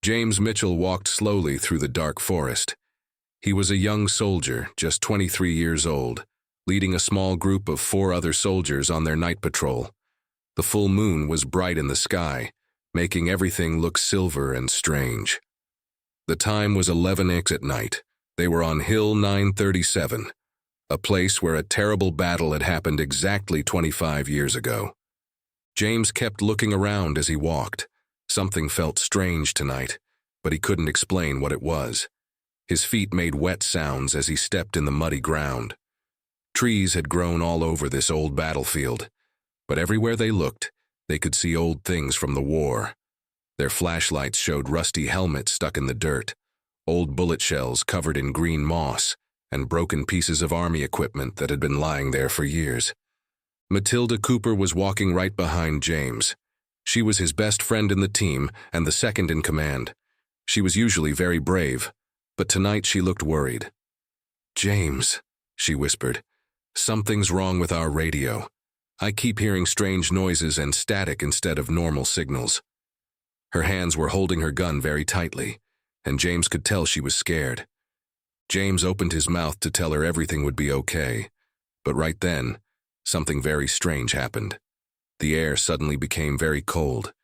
James Mitchell walked slowly through the dark forest. He was a young soldier, just 23 years old, leading a small group of 4 other soldiers on their night patrol. The full moon was bright in the sky, making everything look silver and strange. The time was 11 at night. They were on Hill 937, a place where a terrible battle had happened exactly 25 years ago. James kept looking around as he walked. Something felt strange tonight, but he couldn't explain what it was. His feet made wet sounds as he stepped in the muddy ground. Trees had grown all over this old battlefield, but everywhere they looked, they could see old things from the war. Their flashlights showed rusty helmets stuck in the dirt, old bullet shells covered in green moss, and broken pieces of army equipment that had been lying there for years. Matilda Cooper was walking right behind James. She was his best friend in the team and the second in command. She was usually very brave, but tonight she looked worried. "James," she whispered, "something's wrong with our radio. I keep hearing strange noises and static instead of normal signals." Her hands were holding her gun very tightly, and James could tell she was scared. James opened his mouth to tell her everything would be okay, but right then, something very strange happened. The air suddenly became very cold.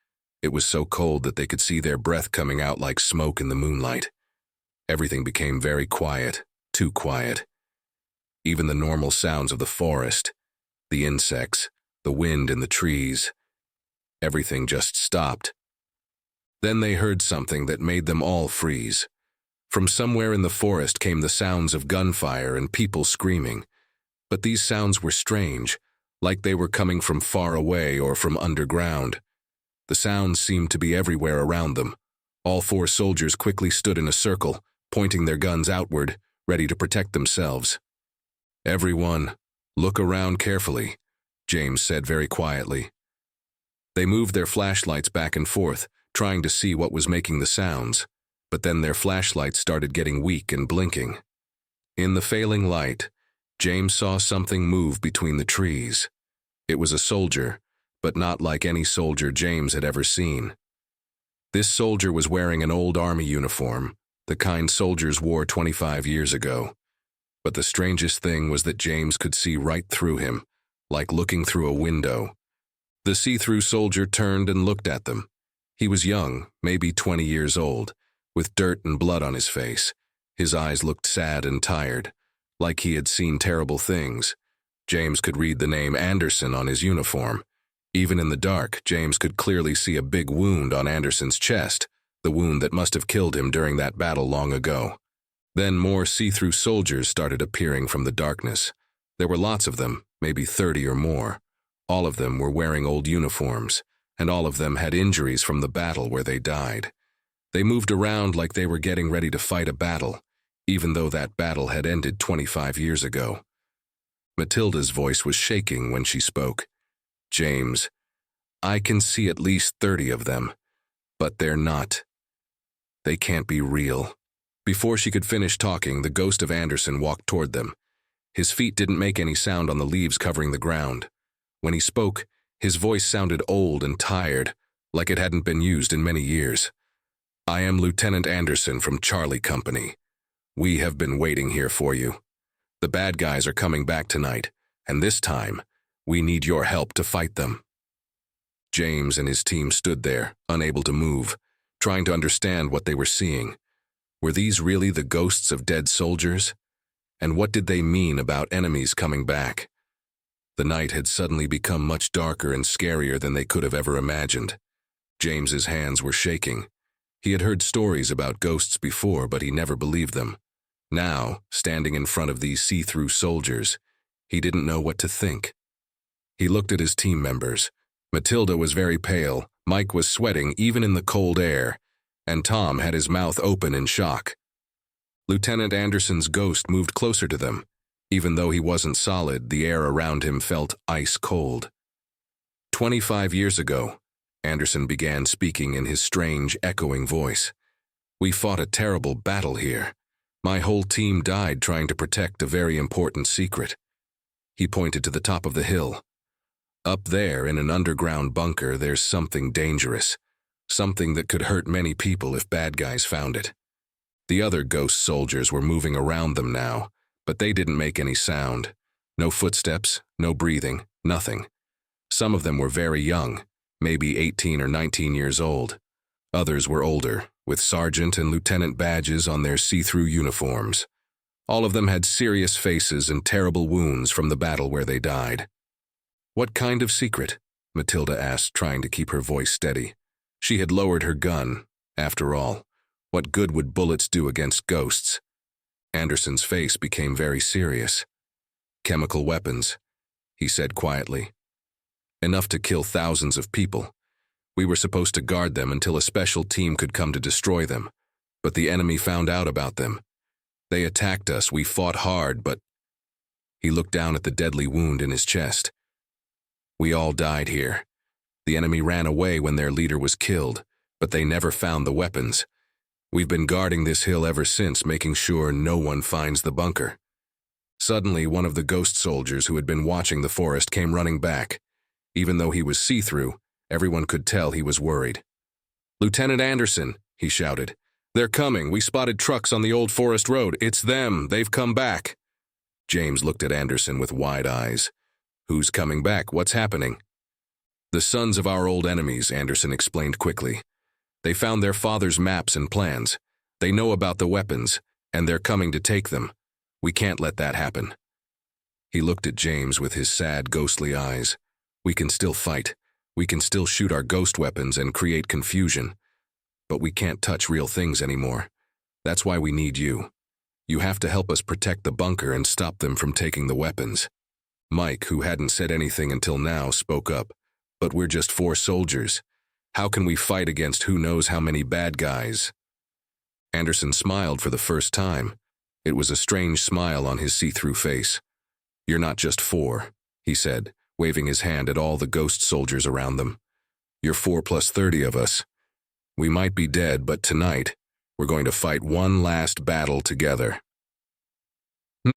It was so cold that they could see their breath coming out like smoke in the moonlight. Everything became very quiet, too quiet. Even the normal sounds of the forest, the insects, the wind in the trees, everything just stopped. Then they heard something that made them all freeze. From somewhere in the forest came the sounds of gunfire and people screaming. But these sounds were strange, like they were coming from far away or from underground. The sounds seemed to be everywhere around them. All 4 soldiers quickly stood in a circle, pointing their guns outward, ready to protect themselves. "Everyone, look around carefully," James said very quietly. They moved their flashlights back and forth, trying to see what was making the sounds, but then their flashlights started getting weak and blinking. In the failing light, James saw something move between the trees. It was a soldier, but not like any soldier James had ever seen. This soldier was wearing an old army uniform, the kind soldiers wore 25 years ago. But the strangest thing was that James could see right through him, like looking through a window. The see-through soldier turned and looked at them. He was young, maybe 20 years old, with dirt and blood on his face. His eyes looked sad and tired, like he had seen terrible things. James could read the name Anderson on his uniform. Even in the dark, James could clearly see a big wound on Anderson's chest, the wound that must have killed him during that battle long ago. Then more see-through soldiers started appearing from the darkness. There were lots of them, maybe 30 or more. All of them were wearing old uniforms, and all of them had injuries from the battle where they died. They moved around like they were getting ready to fight a battle, even though that battle had ended 25 years ago. Matilda's voice was shaking when she spoke. "James, I can see at least 30 of them, but they're not. They can't be real." Before she could finish talking, the ghost of Anderson walked toward them. His feet didn't make any sound on the leaves covering the ground. When he spoke, his voice sounded old and tired, like it hadn't been used in many years. "I am Lieutenant Anderson from Charlie Company. We have been waiting here for you. The bad guys are coming back tonight, and this time, we need your help to fight them." James and his team stood there, unable to move, trying to understand what they were seeing. Were these really the ghosts of dead soldiers? And what did they mean about enemies coming back? The night had suddenly become much darker and scarier than they could have ever imagined. James's hands were shaking. He had heard stories about ghosts before, but he never believed them. Now, standing in front of these see-through soldiers, he didn't know what to think. He looked at his team members. Matilda was very pale, Mike was sweating even in the cold air, and Tom had his mouth open in shock. Lieutenant Anderson's ghost moved closer to them. Even though he wasn't solid, the air around him felt ice cold. 25 years ago, Anderson began speaking in his strange, echoing voice. "We fought a terrible battle here. My whole team died trying to protect a very important secret." He pointed to the top of the hill. "Up there, in an underground bunker, there's something dangerous. something that could hurt many people if bad guys found it. The other ghost soldiers were moving around them now, but they didn't make any sound. No footsteps, no breathing, nothing. Some of them were very young, maybe 18 or 19 years old. Others were older, with sergeant and lieutenant badges on their see-through uniforms. All of them had serious faces and terrible wounds from the battle where they died. "What kind of secret?" Matilda asked, trying to keep her voice steady. She had lowered her gun. After all, what good would bullets do against ghosts? Anderson's face became very serious. "Chemical weapons," he said quietly. "Enough to kill thousands of people. We were supposed to guard them until a special team could come to destroy them, but the enemy found out about them. They attacked us, we fought hard, but—" He looked down at the deadly wound in his chest. "We all died here. The enemy ran away when their leader was killed, but they never found the weapons. We've been guarding this hill ever since, making sure no one finds the bunker." Suddenly, one of the ghost soldiers who had been watching the forest came running back. Even though he was see-through, everyone could tell he was worried. "Lieutenant Anderson," he shouted. "They're coming. We spotted trucks on the old forest road. It's them. They've come back." James looked at Anderson with wide eyes. "Who's coming back? What's happening?" "The sons of our old enemies," Anderson explained quickly. "They found their father's maps and plans. They know about the weapons, and they're coming to take them. We can't let that happen." He looked at James with his sad, ghostly eyes. "We can still fight. We can still shoot our ghost weapons and create confusion. But we can't touch real things anymore. That's why we need you. You have to help us protect the bunker and stop them from taking the weapons." Mike, who hadn't said anything until now, spoke up. "But we're just 4 soldiers. How can we fight against who knows how many bad guys?" Anderson smiled for the first time. It was a strange smile on his see-through face. "You're not just 4, he said, waving his hand at all the ghost soldiers around them. "You're 4 plus 30 of us. We might be dead, but tonight, we're going to fight one last battle together."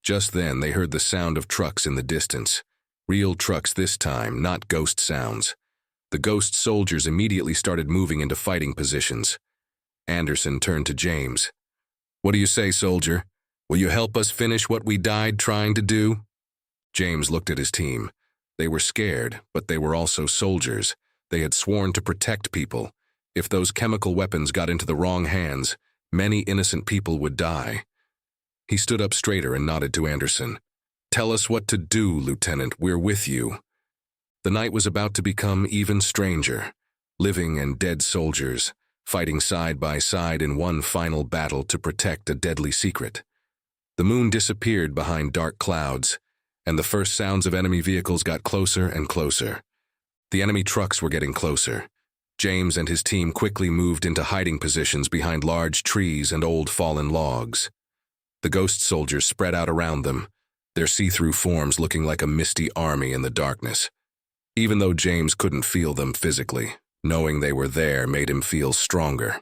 Just then, they heard the sound of trucks in the distance. Real trucks this time, not ghost sounds. The ghost soldiers immediately started moving into fighting positions. Anderson turned to James. "What do you say, soldier? Will you help us finish what we died trying to do?" James looked at his team. They were scared, but they were also soldiers. They had sworn to protect people. If those chemical weapons got into the wrong hands, many innocent people would die. He stood up straighter and nodded to Anderson. "Tell us what to do, Lieutenant. We're with you." The night was about to become even stranger. Living and dead soldiers, fighting side by side in one final battle to protect a deadly secret. The moon disappeared behind dark clouds, and the first sounds of enemy vehicles got closer and closer. The enemy trucks were getting closer. James and his team quickly moved into hiding positions behind large trees and old fallen logs. The ghost soldiers spread out around them, their see-through forms looking like a misty army in the darkness. Even though James couldn't feel them physically, knowing they were there made him feel stronger.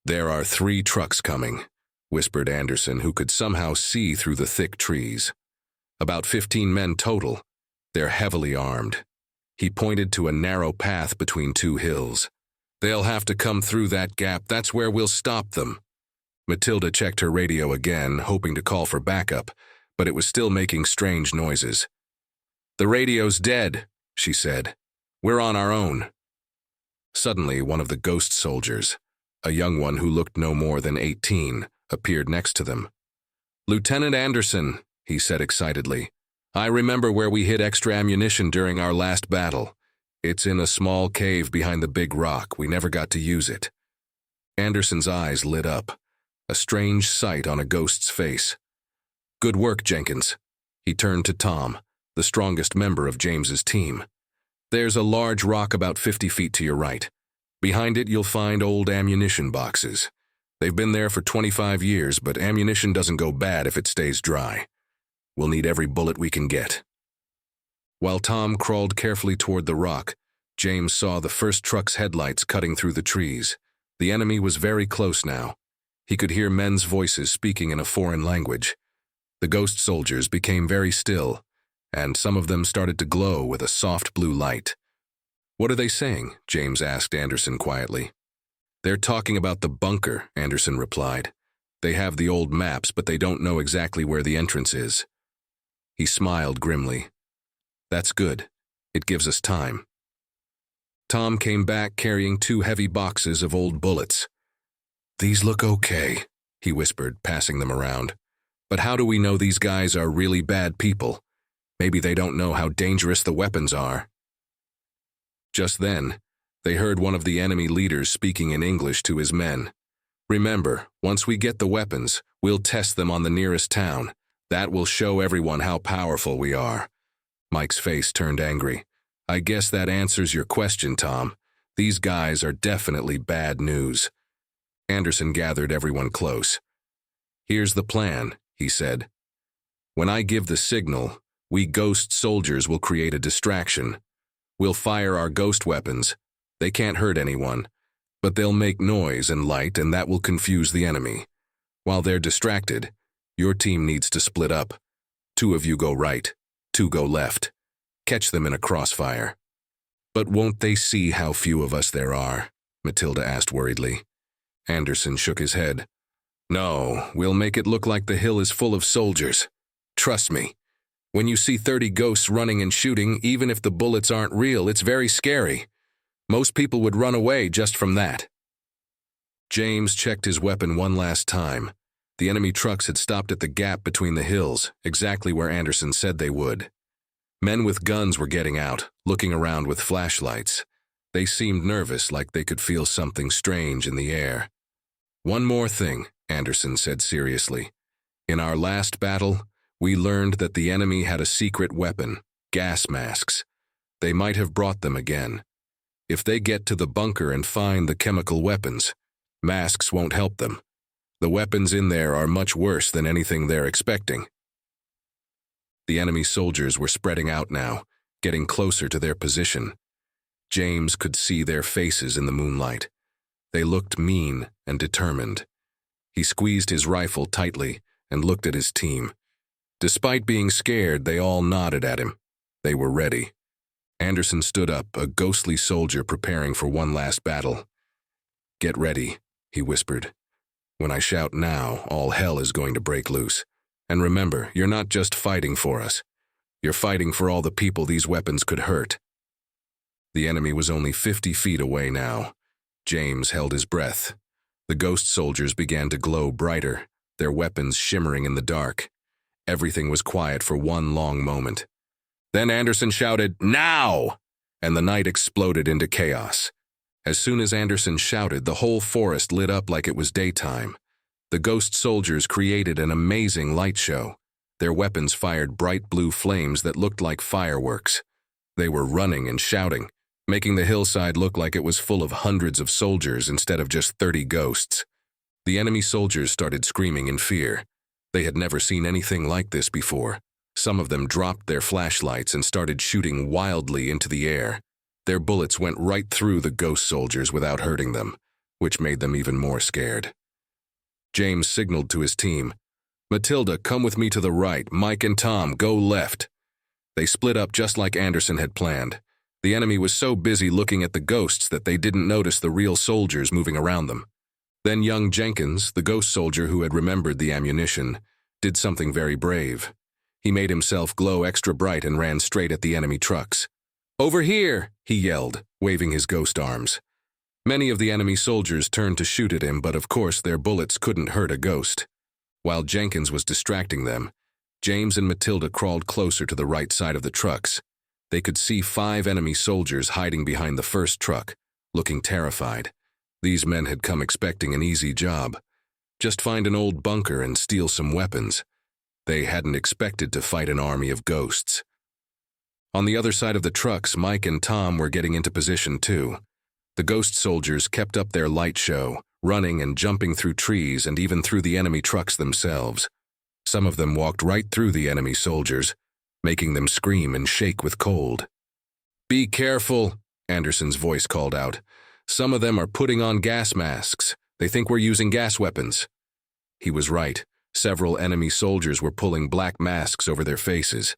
"There are 3 trucks coming," whispered Anderson, who could somehow see through the thick trees. "About 15 men total. They're heavily armed." He pointed to a narrow path between 2 hills. "They'll have to come through that gap. That's where we'll stop them." Matilda checked her radio again, hoping to call for backup, but it was still making strange noises. "The radio's dead," she said. "We're on our own." Suddenly, one of the ghost soldiers, a young one who looked no more than 18, appeared next to them. "Lieutenant Anderson," he said excitedly. "I remember where we hid extra ammunition during our last battle. It's in a small cave behind the big rock. We never got to use it." Anderson's eyes lit up, a strange sight on a ghost's face. "Good work, Jenkins." He turned to Tom, the strongest member of James's team. "There's a large rock about 50 feet to your right. Behind it, you'll find old ammunition boxes. They've been there for 25 years, but ammunition doesn't go bad if it stays dry. We'll need every bullet we can get." While Tom crawled carefully toward the rock, James saw the first truck's headlights cutting through the trees. The enemy was very close now. He could hear men's voices speaking in a foreign language. The ghost soldiers became very still, and some of them started to glow with a soft blue light. What are they saying? James asked Anderson quietly. They're talking about the bunker, Anderson replied. They have the old maps, but they don't know exactly where the entrance is. He smiled grimly. That's good. It gives us time. Tom came back carrying 2 heavy boxes of old bullets. These look okay, he whispered, passing them around. But how do we know these guys are really bad people? Maybe they don't know how dangerous the weapons are. Just then, they heard one of the enemy leaders speaking in English to his men. Remember, once we get the weapons, we'll test them on the nearest town. That will show everyone how powerful we are. Mike's face turned angry. I guess that answers your question, Tom. These guys are definitely bad news. Anderson gathered everyone close. Here's the plan, he said. When I give the signal, we ghost soldiers will create a distraction. We'll fire our ghost weapons. They can't hurt anyone, but they'll make noise and light, and that will confuse the enemy. While they're distracted, your team needs to split up. 2 of you go right, 2 go left. Catch them in a crossfire. But won't they see how few of us there are? Matilda asked worriedly. Anderson shook his head. No, we'll make it look like the hill is full of soldiers. Trust me. When you see 30 ghosts running and shooting, even if the bullets aren't real, it's very scary. Most people would run away just from that. James checked his weapon one last time. The enemy trucks had stopped at the gap between the hills, exactly where Anderson said they would. Men with guns were getting out, looking around with flashlights. They seemed nervous, like they could feel something strange in the air. One more thing, Anderson said seriously. In our last battle, we learned that the enemy had a secret weapon, gas masks. They might have brought them again. If they get to the bunker and find the chemical weapons, masks won't help them. The weapons in there are much worse than anything they're expecting. The enemy soldiers were spreading out now, getting closer to their position. James could see their faces in the moonlight. They looked mean and determined. He squeezed his rifle tightly and looked at his team. Despite being scared, they all nodded at him. They were ready. Anderson stood up, a ghostly soldier preparing for one last battle. Get ready, he whispered. When I shout now, all hell is going to break loose. And remember, you're not just fighting for us. You're fighting for all the people these weapons could hurt. The enemy was only 50 feet away now. James held his breath. The ghost soldiers began to glow brighter, their weapons shimmering in the dark. Everything was quiet for one long moment. Then Anderson shouted, "Now!" And the night exploded into chaos. As soon as Anderson shouted, the whole forest lit up like it was daytime. The ghost soldiers created an amazing light show. Their weapons fired bright blue flames that looked like fireworks. They were running and shouting, making the hillside look like it was full of hundreds of soldiers instead of just 30 ghosts. The enemy soldiers started screaming in fear. They had never seen anything like this before. Some of them dropped their flashlights and started shooting wildly into the air. Their bullets went right through the ghost soldiers without hurting them, which made them even more scared. James signaled to his team, "Matilda, come with me to the right. Mike and Tom, go left." They split up just like Anderson had planned. The enemy was so busy looking at the ghosts that they didn't notice the real soldiers moving around them. Then young Jenkins, the ghost soldier who had remembered the ammunition, did something very brave. He made himself glow extra bright and ran straight at the enemy trucks. "Over here!" he yelled, waving his ghost arms. Many of the enemy soldiers turned to shoot at him, but of course their bullets couldn't hurt a ghost. While Jenkins was distracting them, James and Matilda crawled closer to the right side of the trucks. They could see 5 enemy soldiers hiding behind the first truck, looking terrified. These men had come expecting an easy job. Just find an old bunker and steal some weapons. They hadn't expected to fight an army of ghosts. On the other side of the trucks, Mike and Tom were getting into position too. The ghost soldiers kept up their light show, running and jumping through trees and even through the enemy trucks themselves. Some of them walked right through the enemy soldiers, making them scream and shake with cold. "Be careful," Anderson's voice called out. "Some of them are putting on gas masks. They think we're using gas weapons." He was right. Several enemy soldiers were pulling black masks over their faces.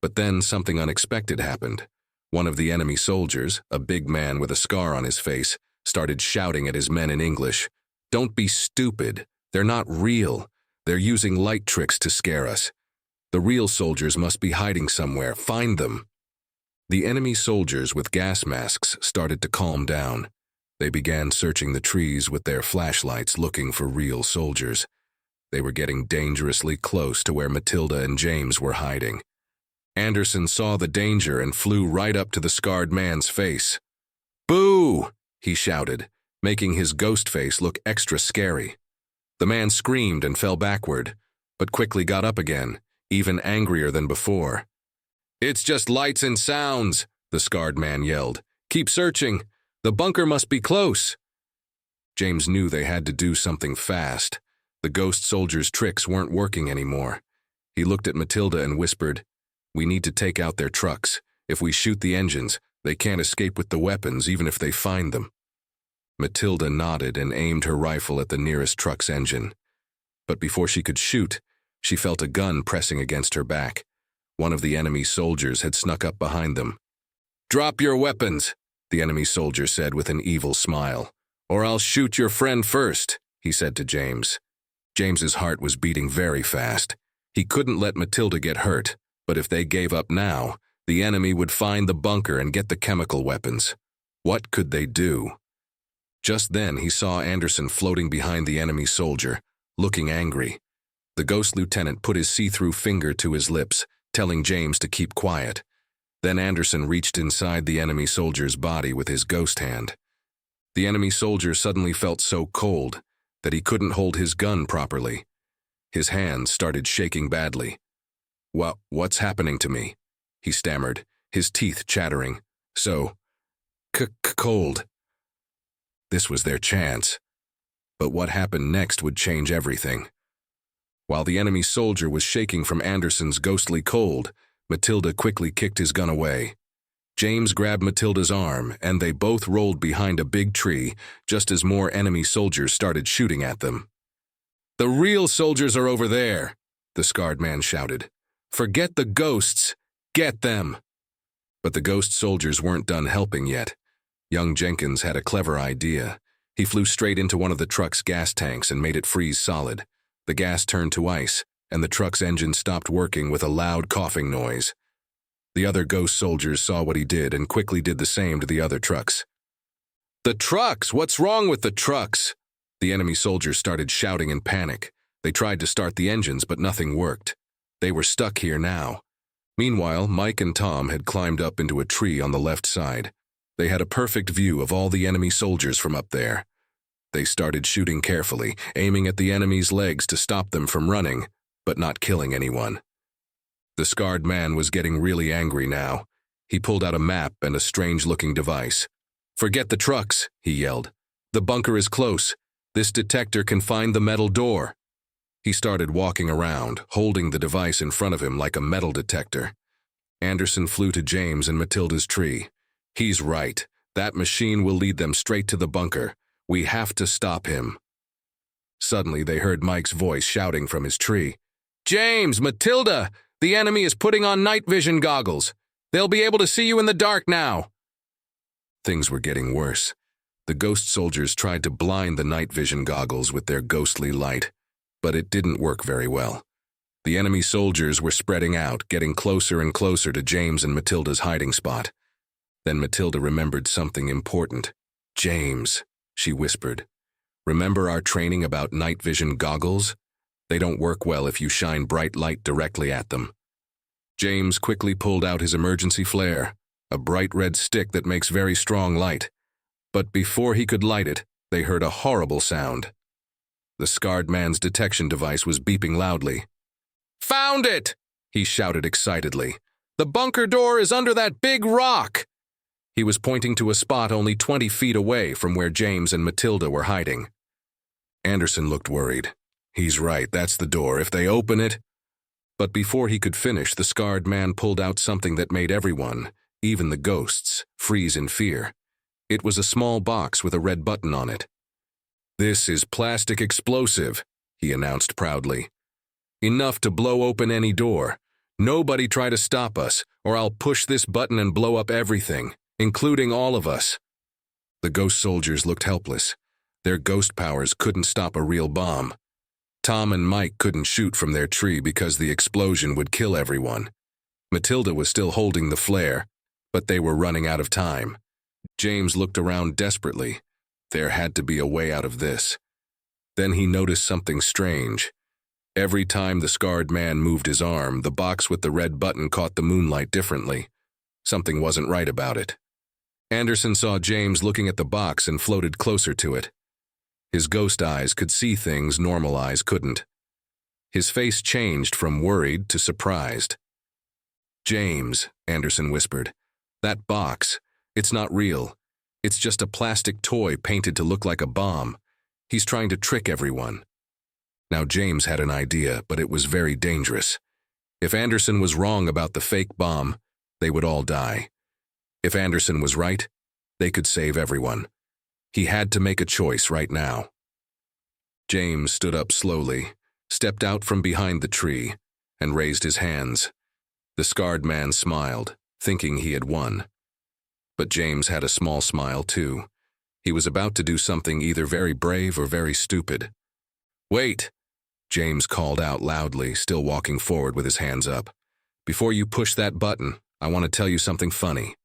But then something unexpected happened. One of the enemy soldiers, a big man with a scar on his face, started shouting at his men in English. "Don't be stupid. They're not real. They're using light tricks to scare us. The real soldiers must be hiding somewhere. Find them." The enemy soldiers with gas masks started to calm down. They began searching the trees with their flashlights looking for real soldiers. They were getting dangerously close to where Matilda and James were hiding. Anderson saw the danger and flew right up to the scarred man's face. "Boo!" he shouted, making his ghost face look extra scary. The man screamed and fell backward, but quickly got up again, even angrier than before. "It's just lights and sounds," the scarred man yelled. "Keep searching. The bunker must be close." James knew they had to do something fast. The ghost soldiers' tricks weren't working anymore. He looked at Matilda and whispered, "We need to take out their trucks. If we shoot the engines, they can't escape with the weapons even if they find them." Matilda nodded and aimed her rifle at the nearest truck's engine. But before she could shoot, she felt a gun pressing against her back. One of the enemy soldiers had snuck up behind them. "Drop your weapons," the enemy soldier said with an evil smile. "Or I'll shoot your friend first," he said to James. James's heart was beating very fast. He couldn't let Matilda get hurt, but if they gave up now, the enemy would find the bunker and get the chemical weapons. What could they do? Just then he saw Anderson floating behind the enemy soldier, looking angry. The ghost lieutenant put his see-through finger to his lips, telling James to keep quiet. Then Anderson reached inside the enemy soldier's body with his ghost hand. The enemy soldier suddenly felt so cold that he couldn't hold his gun properly. His hands started shaking badly. What's happening to me?" he stammered, his teeth chattering. "So cold." This was their chance. But what happened next would change everything. While the enemy soldier was shaking from Anderson's ghostly cold, Matilda quickly kicked his gun away. James grabbed Matilda's arm, and they both rolled behind a big tree just as more enemy soldiers started shooting at them. "The real soldiers are over there," the scarred man shouted. "Forget the ghosts. Get them." But the ghost soldiers weren't done helping yet. Young Jenkins had a clever idea. He flew straight into one of the truck's gas tanks and made it freeze solid. The gas turned to ice, and the truck's engine stopped working with a loud coughing noise. The other ghost soldiers saw what he did and quickly did the same to the other trucks. "The trucks! What's wrong with the trucks?" The enemy soldiers started shouting in panic. They tried to start the engines, but nothing worked. They were stuck here now. Meanwhile, Mike and Tom had climbed up into a tree on the left side. They had a perfect view of all the enemy soldiers from up there. They started shooting carefully, aiming at the enemy's legs to stop them from running, but not killing anyone. The scarred man was getting really angry now. He pulled out a map and a strange-looking device. "Forget the trucks," he yelled. "The bunker is close. This detector can find the metal door." He started walking around, holding the device in front of him like a metal detector. Anderson flew to James and Matilda's tree. "He's right. That machine will lead them straight to the bunker. We have to stop him." Suddenly, they heard Mike's voice shouting from his tree. "James, Matilda! The enemy is putting on night vision goggles. They'll be able to see you in the dark now." Things were getting worse. The ghost soldiers tried to blind the night vision goggles with their ghostly light, but it didn't work very well. The enemy soldiers were spreading out, getting closer and closer to James and Matilda's hiding spot. Then Matilda remembered something important. "James," she whispered, "remember our training about night vision goggles? They don't work well if you shine bright light directly at them." James quickly pulled out his emergency flare, a bright red stick that makes very strong light. But before he could light it, they heard a horrible sound. The scarred man's detection device was beeping loudly. "Found it!" he shouted excitedly. "The bunker door is under that big rock!" He was pointing to a spot only 20 feet away from where James and Matilda were hiding. Anderson looked worried. "He's right, that's the door. If they open it—" But before he could finish, the scarred man pulled out something that made everyone, even the ghosts, freeze in fear. It was a small box with a red button on it. "This is plastic explosive," he announced proudly. "Enough to blow open any door. Nobody try to stop us, or I'll push this button and blow up everything, including all of us." The ghost soldiers looked helpless. Their ghost powers couldn't stop a real bomb. Tom and Mike couldn't shoot from their tree because the explosion would kill everyone. Matilda was still holding the flare, but they were running out of time. James looked around desperately. There had to be a way out of this. Then he noticed something strange. Every time the scarred man moved his arm, the box with the red button caught the moonlight differently. Something wasn't right about it. Anderson saw James looking at the box and floated closer to it. His ghost eyes could see things normal eyes couldn't. His face changed from worried to surprised. "James," Anderson whispered, "that box, it's not real. It's just a plastic toy painted to look like a bomb. He's trying to trick everyone." Now James had an idea, but it was very dangerous. If Anderson was wrong about the fake bomb, they would all die. If Anderson was right, they could save everyone. He had to make a choice right now. James stood up slowly, stepped out from behind the tree, and raised his hands. The scarred man smiled, thinking he had won. But James had a small smile too. He was about to do something either very brave or very stupid. "Wait!" James called out loudly, still walking forward with his hands up. "Before you push that button, I want to tell you something funny."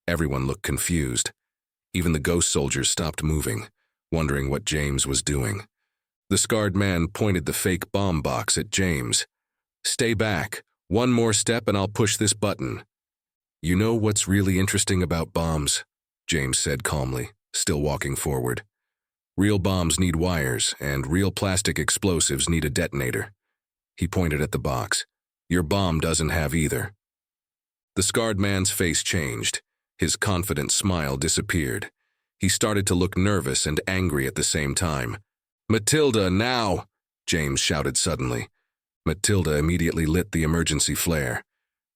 Everyone looked confused. Even the ghost soldiers stopped moving, wondering what James was doing. The scarred man pointed the fake bomb box at James. "Stay back. One more step and I'll push this button." "You know what's really interesting about bombs?" James said calmly, still walking forward. "Real bombs need wires, and real plastic explosives need a detonator." He pointed at the box. "Your bomb doesn't have either." The scarred man's face changed. His confident smile disappeared. He started to look nervous and angry at the same time. "Matilda, now!" James shouted suddenly. Matilda immediately lit the emergency flare.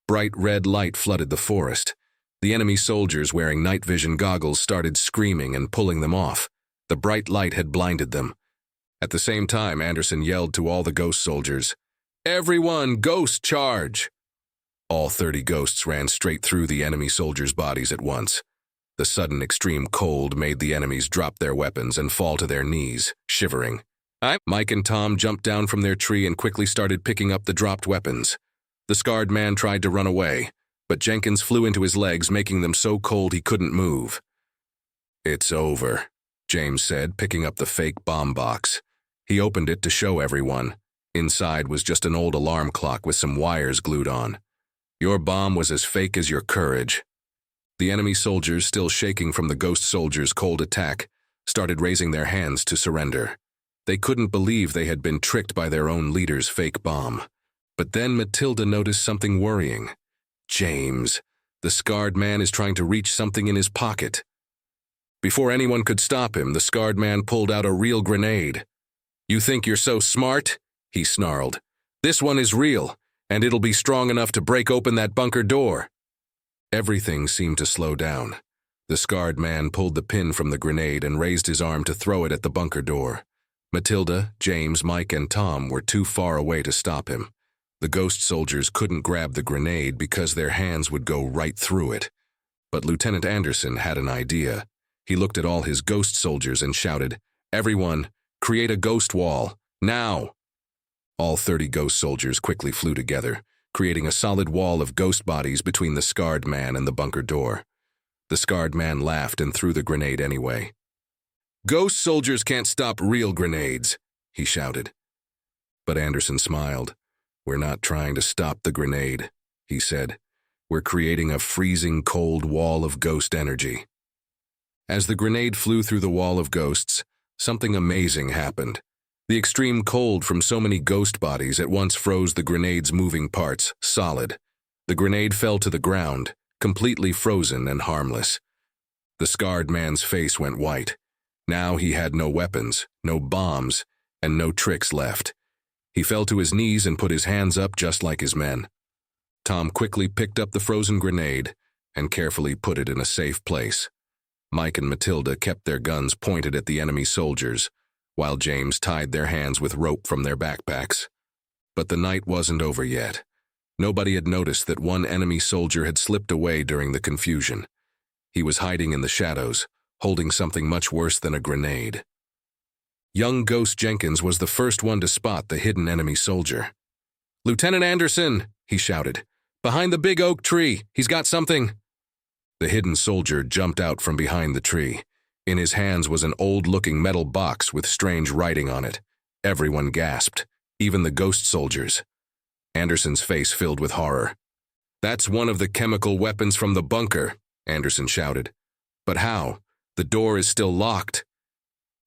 Bright red light flooded the forest. The enemy soldiers wearing night vision goggles started screaming and pulling them off. The bright light had blinded them. At the same time, Anderson yelled to all the ghost soldiers, "Everyone, ghost charge!" All 30 ghosts ran straight through the enemy soldiers' bodies at once. The sudden extreme cold made the enemies drop their weapons and fall to their knees, shivering. Mike and Tom jumped down from their tree and quickly started picking up the dropped weapons. The scarred man tried to run away, but Jenkins flew into his legs, making them so cold he couldn't move. "It's over," James said, picking up the fake bomb box. He opened it to show everyone. Inside was just an old alarm clock with some wires glued on. "Your bomb was as fake as your courage." The enemy soldiers, still shaking from the ghost soldiers' cold attack, started raising their hands to surrender. They couldn't believe they had been tricked by their own leader's fake bomb. But then Matilda noticed something worrying. "James, the scarred man is trying to reach something in his pocket." Before anyone could stop him, the scarred man pulled out a real grenade. "You think you're so smart?" he snarled. "This one is real, and it'll be strong enough to break open that bunker door." Everything seemed to slow down. The scarred man pulled the pin from the grenade and raised his arm to throw it at the bunker door. Matilda, James, Mike, and Tom were too far away to stop him. The ghost soldiers couldn't grab the grenade because their hands would go right through it. But Lieutenant Anderson had an idea. He looked at all his ghost soldiers and shouted, "Everyone, create a ghost wall, now!" All 30 ghost soldiers quickly flew together, creating a solid wall of ghost bodies between the scarred man and the bunker door. The scarred man laughed and threw the grenade anyway. "Ghost soldiers can't stop real grenades," he shouted. But Anderson smiled. "We're not trying to stop the grenade," he said. "We're creating a freezing cold wall of ghost energy." As the grenade flew through the wall of ghosts, something amazing happened. The extreme cold from so many ghost bodies at once froze the grenade's moving parts solid. The grenade fell to the ground, completely frozen and harmless. The scarred man's face went white. Now he had no weapons, no bombs, and no tricks left. He fell to his knees and put his hands up just like his men. Tom quickly picked up the frozen grenade and carefully put it in a safe place. Mike and Matilda kept their guns pointed at the enemy soldiers, while James tied their hands with rope from their backpacks. But the night wasn't over yet. Nobody had noticed that one enemy soldier had slipped away during the confusion. He was hiding in the shadows, holding something much worse than a grenade. Young Ghost Jenkins was the first one to spot the hidden enemy soldier. "Lieutenant Anderson," he shouted. "Behind the big oak tree, he's got something." The hidden soldier jumped out from behind the tree. In his hands was an old-looking metal box with strange writing on it. Everyone gasped, even the ghost soldiers. Anderson's face filled with horror. "That's one of the chemical weapons from the bunker," Anderson shouted. "But how? The door is still locked."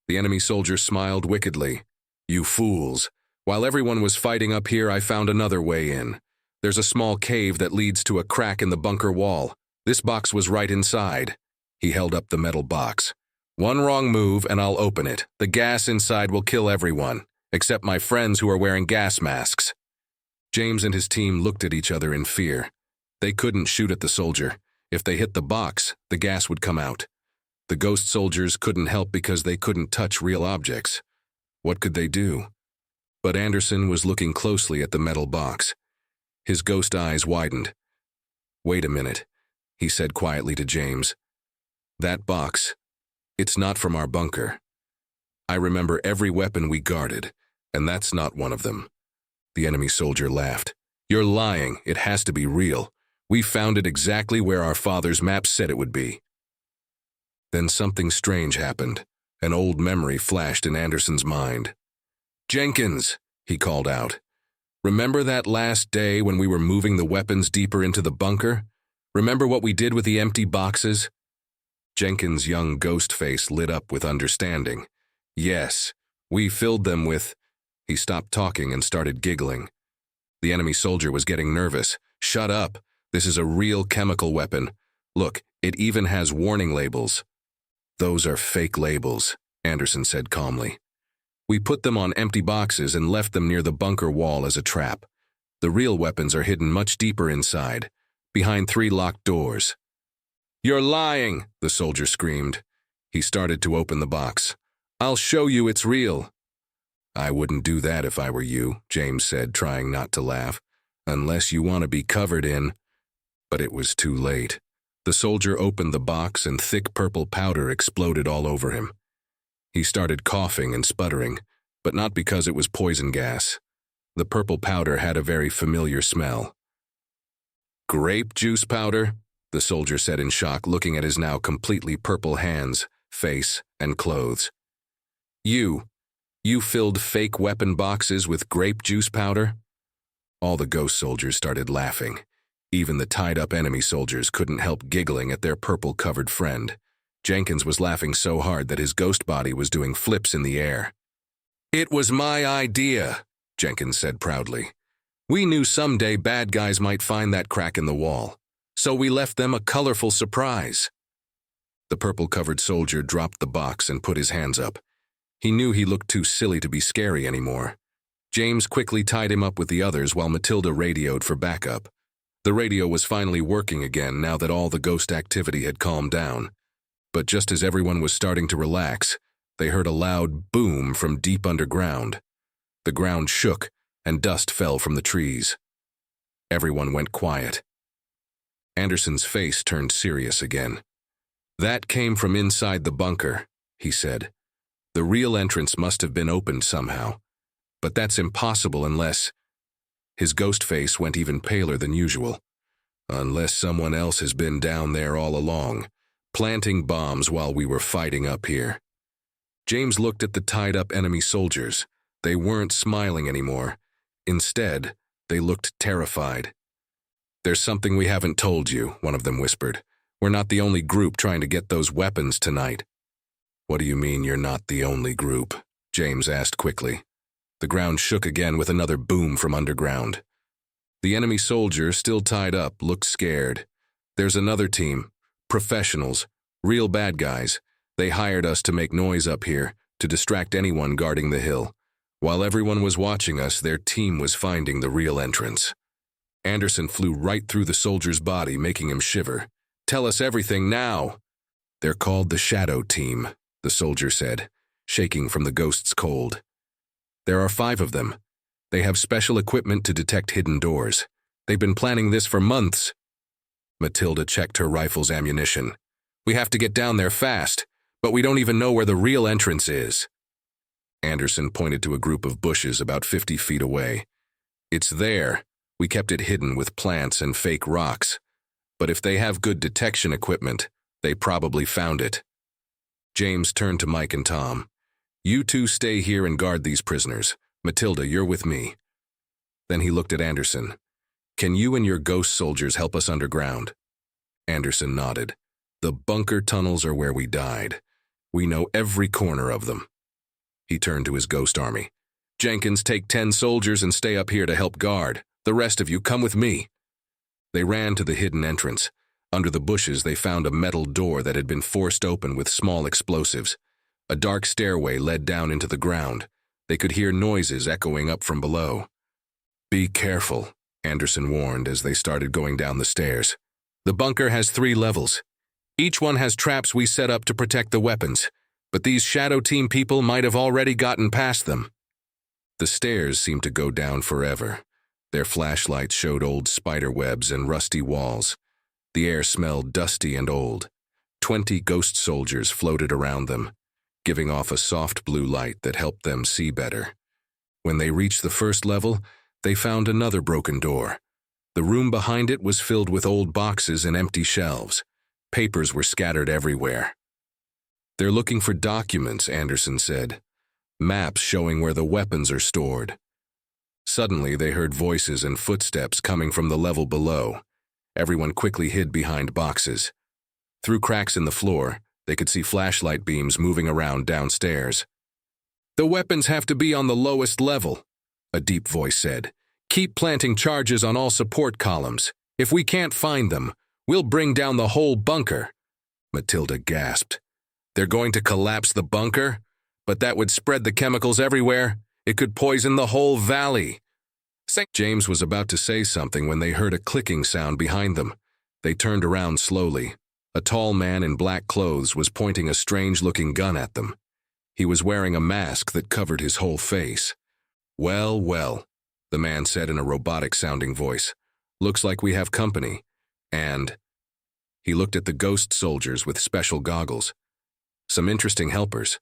The enemy soldier smiled wickedly. "You fools. While everyone was fighting up here, I found another way in. There's a small cave that leads to a crack in the bunker wall. This box was right inside." He held up the metal box. "One wrong move and I'll open it. The gas inside will kill everyone, except my friends who are wearing gas masks." James and his team looked at each other in fear. They couldn't shoot at the soldier. If they hit the box, the gas would come out. The ghost soldiers couldn't help because they couldn't touch real objects. What could they do? But Anderson was looking closely at the metal box. His ghost eyes widened. "Wait a minute," he said quietly to James. "That box, it's not from our bunker. I remember every weapon we guarded, and that's not one of them." The enemy soldier laughed. "You're lying. It has to be real. We found it exactly where our father's map said it would be." Then something strange happened. An old memory flashed in Anderson's mind. "Jenkins," he called out. "Remember that last day when we were moving the weapons deeper into the bunker? Remember what we did with the empty boxes?" Jenkins' young ghost face lit up with understanding. "Yes, we filled them with—" He stopped talking and started giggling. The enemy soldier was getting nervous. "Shut up. This is a real chemical weapon. Look, it even has warning labels." "Those are fake labels," Anderson said calmly. "We put them on empty boxes and left them near the bunker wall as a trap. The real weapons are hidden much deeper inside, behind 3 locked doors." "You're lying," the soldier screamed. He started to open the box. "I'll show you it's real." "I wouldn't do that if I were you," James said, trying not to laugh. "Unless you want to be covered in—" But it was too late. The soldier opened the box and thick purple powder exploded all over him. He started coughing and sputtering, but not because it was poison gas. The purple powder had a very familiar smell. "Grape juice powder?" the soldier said in shock, looking at his now completely purple hands, face, and clothes. You filled fake weapon boxes with grape juice powder?" All the ghost soldiers started laughing. Even the tied-up enemy soldiers couldn't help giggling at their purple-covered friend. Jenkins was laughing so hard that his ghost body was doing flips in the air. "It was my idea," Jenkins said proudly. "We knew someday bad guys might find that crack in the wall, so we left them a colorful surprise." The purple-covered soldier dropped the box and put his hands up. He knew he looked too silly to be scary anymore. James quickly tied him up with the others while Matilda radioed for backup. The radio was finally working again now that all the ghost activity had calmed down. But just as everyone was starting to relax, they heard a loud boom from deep underground. The ground shook and dust fell from the trees. Everyone went quiet. Anderson's face turned serious again. "That came from inside the bunker," he said. "The real entrance must have been opened somehow. But that's impossible unless—" His ghost face went even paler than usual. "Unless someone else has been down there all along, planting bombs while we were fighting up here." James looked at the tied-up enemy soldiers. They weren't smiling anymore. Instead, they looked terrified. "There's something we haven't told you," one of them whispered. "We're not the only group trying to get those weapons tonight." "What do you mean you're not the only group?" James asked quickly. The ground shook again with another boom from underground. The enemy soldier, still tied up, looked scared. "There's another team. Professionals. Real bad guys. They hired us to make noise up here, to distract anyone guarding the hill. While everyone was watching us, their team was finding the real entrance." Anderson flew right through the soldier's body, making him shiver. "Tell us everything now." "They're called the Shadow Team," the soldier said, shaking from the ghost's cold. "There are 5 of them. They have special equipment to detect hidden doors. They've been planning this for months. Matilda checked her rifle's ammunition. We have to get down there fast, but we don't even know where the real entrance is. Anderson pointed to a group of bushes about 50 feet away. It's there. We kept it hidden with plants and fake rocks. But if they have good detection equipment, they probably found it. James turned to Mike and Tom. You two stay here and guard these prisoners. Matilda, you're with me. Then he looked at Anderson. Can you and your ghost soldiers help us underground? Anderson nodded. The bunker tunnels are where we died. We know every corner of them. He turned to his ghost army. Jenkins, take 10 soldiers and stay up here to help guard. The rest of you come with me. They ran to the hidden entrance. Under the bushes, they found a metal door that had been forced open with small explosives. A dark stairway led down into the ground. They could hear noises echoing up from below. Be careful, Anderson warned as they started going down the stairs. The bunker has 3 levels. Each one has traps we set up to protect the weapons, but these Shadow Team people might have already gotten past them. The stairs seemed to go down forever. Their flashlights showed old spider webs and rusty walls. The air smelled dusty and old. 20 ghost soldiers floated around them, giving off a soft blue light that helped them see better. When they reached the first level, they found another broken door. The room behind it was filled with old boxes and empty shelves. Papers were scattered everywhere. They're looking for documents, Anderson said. Maps showing where the weapons are stored. Suddenly, they heard voices and footsteps coming from the level below. Everyone quickly hid behind boxes. Through cracks in the floor, they could see flashlight beams moving around downstairs. The weapons have to be on the lowest level, a deep voice said. Keep planting charges on all support columns. If we can't find them, we'll bring down the whole bunker. Matilda gasped. They're going to collapse the bunker? But that would spread the chemicals everywhere. It could poison the whole valley. James was about to say something when they heard a clicking sound behind them. They turned around slowly. A tall man in black clothes was pointing a strange-looking gun at them. He was wearing a mask that covered his whole face. Well, well, the man said in a robotic-sounding voice. Looks like we have company. And he looked at the ghost soldiers with special goggles. Some interesting helpers.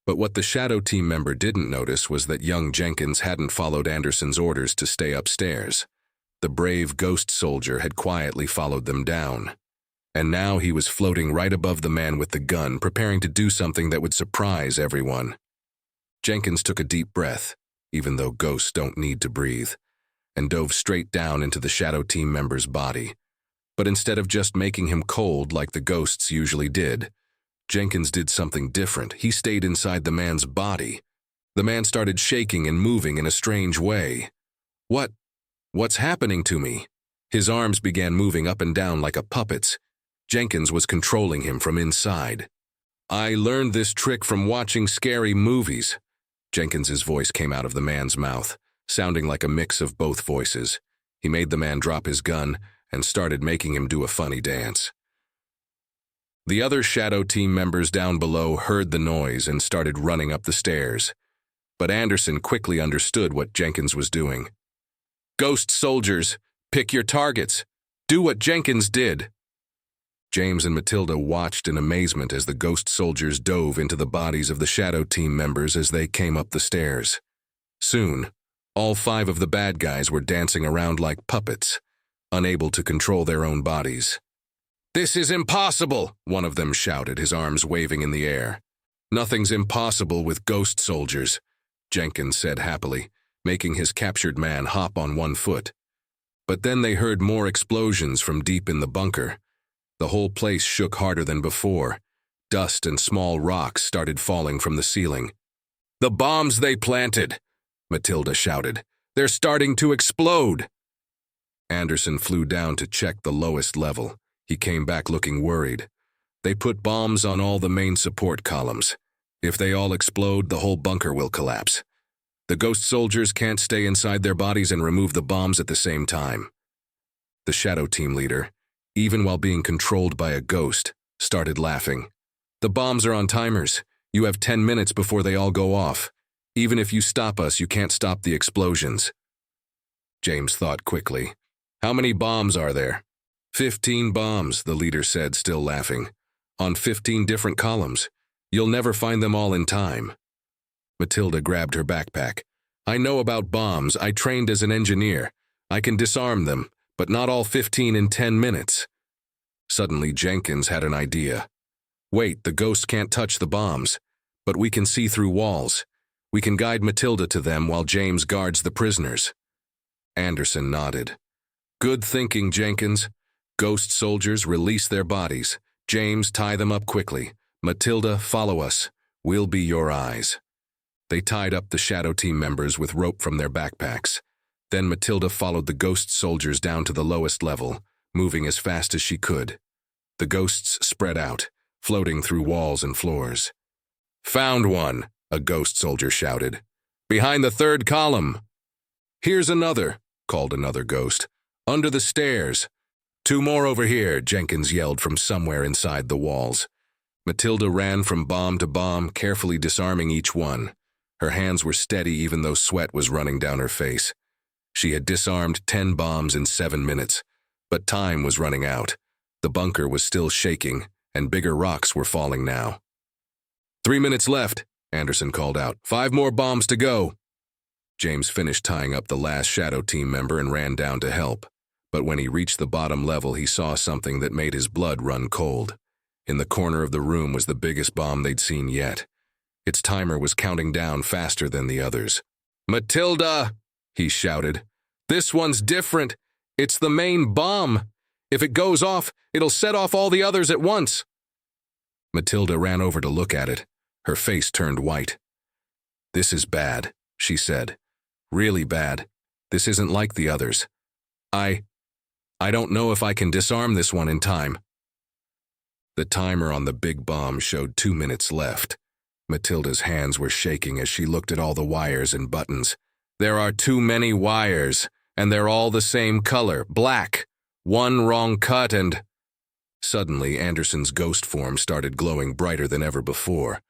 But what the Shadow Team member didn't notice was that young Jenkins hadn't followed Anderson's orders to stay upstairs. The brave ghost soldier had quietly followed them down. And now he was floating right above the man with the gun, preparing to do something that would surprise everyone. Jenkins took a deep breath, even though ghosts don't need to breathe, and dove straight down into the Shadow Team member's body. But instead of just making him cold like the ghosts usually did, Jenkins did something different. He stayed inside the man's body. The man started shaking and moving in a strange way. What's happening to me? His arms began moving up and down like a puppet's. Jenkins was controlling him from inside. I learned this trick from watching scary movies. Jenkins's voice came out of the man's mouth, sounding like a mix of both voices. He made the man drop his gun and started making him do a funny dance. The other Shadow Team members down below heard the noise and started running up the stairs. But Anderson quickly understood what Jenkins was doing. Ghost soldiers, pick your targets. Do what Jenkins did. James and Matilda watched in amazement as the ghost soldiers dove into the bodies of the Shadow Team members as they came up the stairs. Soon, all 5 of the bad guys were dancing around like puppets, unable to control their own bodies. This is impossible, one of them shouted, his arms waving in the air. Nothing's impossible with ghost soldiers, Jenkins said happily, making his captured man hop on one foot. But then they heard more explosions from deep in the bunker. The whole place shook harder than before. Dust and small rocks started falling from the ceiling. The bombs they planted, Matilda shouted. They're starting to explode. Anderson flew down to check the lowest level. He came back looking worried. They put bombs on all the main support columns. If they all explode, the whole bunker will collapse. The ghost soldiers can't stay inside their bodies and remove the bombs at the same time. The Shadow Team leader, even while being controlled by a ghost, started laughing. The bombs are on timers. You have 10 minutes before they all go off. Even if you stop us, you can't stop the explosions. James thought quickly. How many bombs are there? 15 bombs, the leader said, still laughing. On 15 different columns. You'll never find them all in time. Matilda grabbed her backpack. I know about bombs. I trained as an engineer. I can disarm them, but not all 15 in 10 minutes. Suddenly, Jenkins had an idea. Wait, the ghosts can't touch the bombs, but we can see through walls. We can guide Matilda to them while James guards the prisoners. Anderson nodded. Good thinking, Jenkins. Ghost soldiers, release their bodies. James, tie them up quickly. Matilda, follow us. We'll be your eyes. They tied up the shadow team members with rope from their backpacks. Then Matilda followed the ghost soldiers down to the lowest level, moving as fast as she could. The ghosts spread out, floating through walls and floors. Found one, a ghost soldier shouted. Behind the third column. Here's another, called another ghost. Under the stairs. 2 more over here, Jenkins yelled from somewhere inside the walls. Matilda ran from bomb to bomb, carefully disarming each one. Her hands were steady even though sweat was running down her face. She had disarmed 10 bombs in 7 minutes, but time was running out. The bunker was still shaking, and bigger rocks were falling now. 3 minutes left, Anderson called out. 5 more bombs to go. James finished tying up the last shadow team member and ran down to help. But when he reached the bottom level, he saw something that made his blood run cold. In the corner of the room was the biggest bomb they'd seen yet. Its timer was counting down faster than the others. Matilda, he shouted. This one's different. It's the main bomb. If it goes off, it'll set off all the others at once. Matilda ran over to look at it. Her face turned white. This is bad, she said. Really bad. This isn't like the others. I don't know if I can disarm this one in time. The timer on the big bomb showed 2 minutes left. Matilda's hands were shaking as she looked at all the wires and buttons. There are too many wires, and they're all the same color, black. One wrong cut and... Suddenly, Anderson's ghost form started glowing brighter than ever before.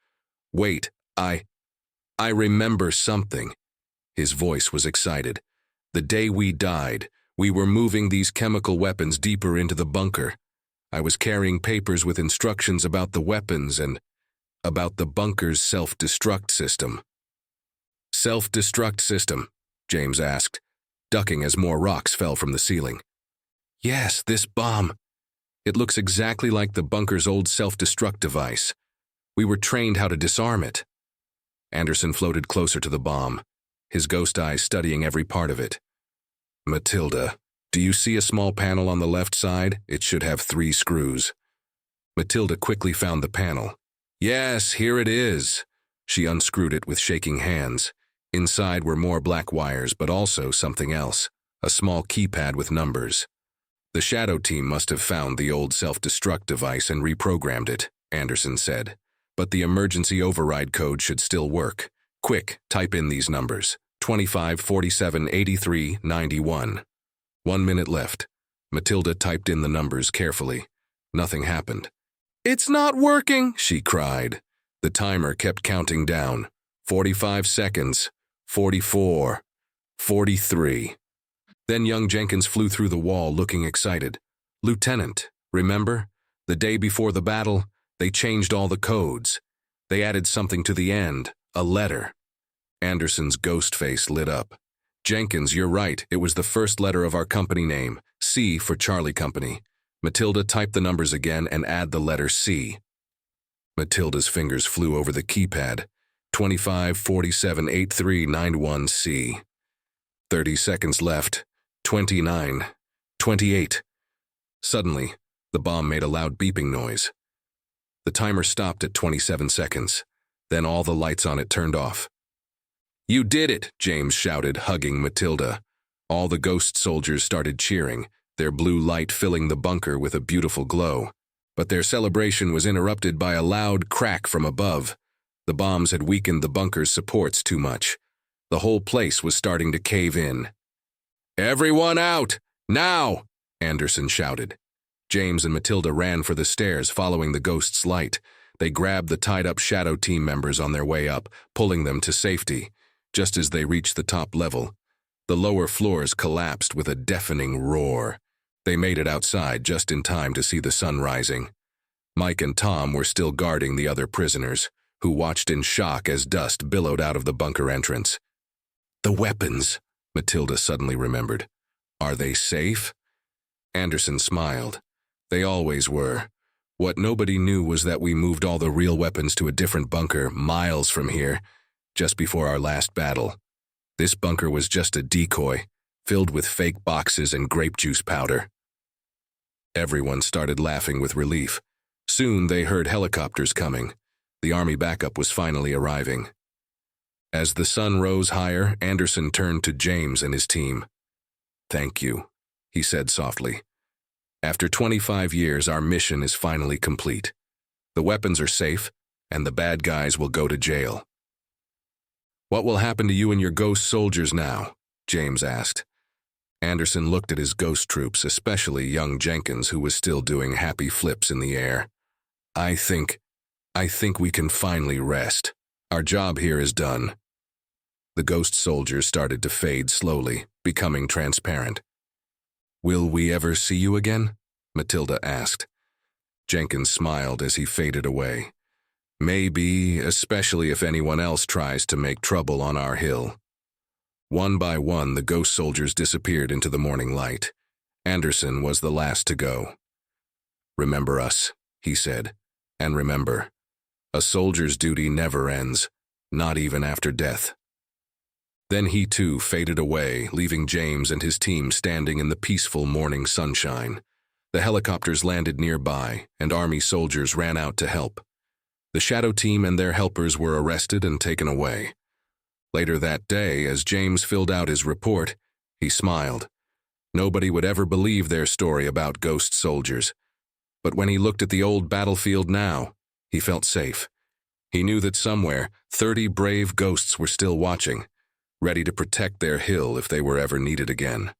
Wait, I remember something. His voice was excited. The day we died, we were moving these chemical weapons deeper into the bunker. I was carrying papers with instructions about the weapons and about the bunker's self-destruct system. Self-destruct system? James asked, ducking as more rocks fell from the ceiling. Yes, this bomb. It looks exactly like the bunker's old self-destruct device. We were trained how to disarm it. Anderson floated closer to the bomb, his ghost eyes studying every part of it. Matilda, do you see a small panel on the left side? It should have 3 screws. Matilda quickly found the panel. Yes, here it is. She unscrewed it with shaking hands. Inside were more black wires, but also something else, a small keypad with numbers. The shadow team must have found the old self-destruct device and reprogrammed it, Anderson said. But the emergency override code should still work. Quick, type in these numbers. 25, 47, 83, 91. 1 minute left. Matilda typed in the numbers carefully. Nothing happened. It's not working, she cried. The timer kept counting down. 45 seconds. 44. 43. Then young Jenkins flew through the wall looking excited. Lieutenant, remember? The day before the battle, they changed all the codes. They added something to the end, a letter. Anderson's ghost face lit up. Jenkins, you're right. It was the first letter of our company name, C for Charlie Company. Matilda, type the numbers again and add the letter C. Matilda's fingers flew over the keypad. 25, 47, 83, 91, C. 30 seconds left. 29. 28. Suddenly, the bomb made a loud beeping noise. The timer stopped at 27 seconds. Then all the lights on it turned off. You did it, James shouted, hugging Matilda. All the ghost soldiers started cheering, their blue light filling the bunker with a beautiful glow. But their celebration was interrupted by a loud crack from above. The bombs had weakened the bunker's supports too much. The whole place was starting to cave in. Everyone out! Now! Anderson shouted. James and Matilda ran for the stairs, following the ghost's light. They grabbed the tied-up shadow team members on their way up, pulling them to safety. Just as they reached the top level, The lower floors collapsed with a deafening roar. They made it outside just in time to see the sun rising. Mike and Tom were still guarding the other prisoners, who watched in shock as dust billowed out of the bunker entrance. The weapons, Matilda suddenly remembered. Are they safe? Anderson smiled. They always were. What nobody knew was that we moved all the real weapons to a different bunker miles from here, just before our last battle. This bunker was just a decoy, filled with fake boxes and grape juice powder. Everyone started laughing with relief. Soon they heard helicopters coming. The army backup was finally arriving. As the sun rose higher, Anderson turned to James and his team. "Thank you," he said softly. "After 25 years, our mission is finally complete. The weapons are safe, and the bad guys will go to jail." "What will happen to you and your ghost soldiers now?" James asked. Anderson looked at his ghost troops, especially young Jenkins, who was still doing happy flips in the air. I think we can finally rest. Our job here is done." The ghost soldiers started to fade slowly, becoming transparent. "Will we ever see you again?" Matilda asked. Jenkins smiled as he faded away. "Maybe, especially if anyone else tries to make trouble on our hill." One by one, the ghost soldiers disappeared into the morning light. Anderson was the last to go. "Remember us," he said, "and remember, a soldier's duty never ends, not even after death." Then he too faded away, leaving James and his team standing in the peaceful morning sunshine. The helicopters landed nearby, and army soldiers ran out to help. The shadow team and their helpers were arrested and taken away. Later that day, as James filled out his report, he smiled. Nobody would ever believe their story about ghost soldiers. But when he looked at the old battlefield now, he felt safe. He knew that somewhere, 30 brave ghosts were still watching, ready to protect their hill if they were ever needed again.